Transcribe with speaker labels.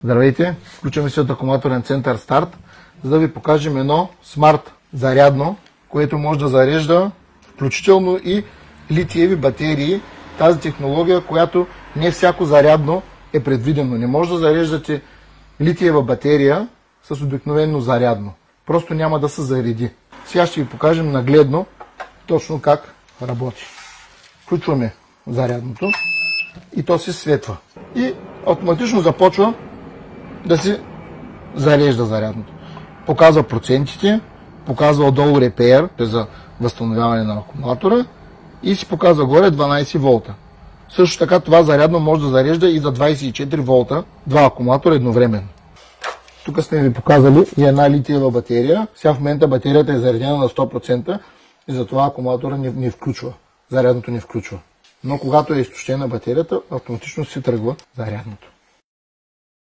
Speaker 1: Здравейте! Включваме се от акумулаторен център Старт, за да ви покажем едно смарт зарядно, което може да зарежда включително и литиеви батерии. Тази технология, която не всяко зарядно е предвидено. Не може да зареждате литиева батерия с обикновено зарядно. Просто няма да се зареди. Сега ще ви покажем нагледно точно как работи. Включваме зарядното и то се светва. И автоматично започва да се зарежда зарядното. Показва процентите, показва отдолу репеер за възстановяване на акумулатора и си показва горе 12 волта. Също така това зарядно може да зарежда и за 24 волта два акумулатора едновременно. Тук сме ви показали и една литиева батерия. Сега в момента батерията е заредена на 100% и затова акумулатора не включва. Зарядното не включва. Но когато е изтощена батерията, автоматично си тръгва зарядното.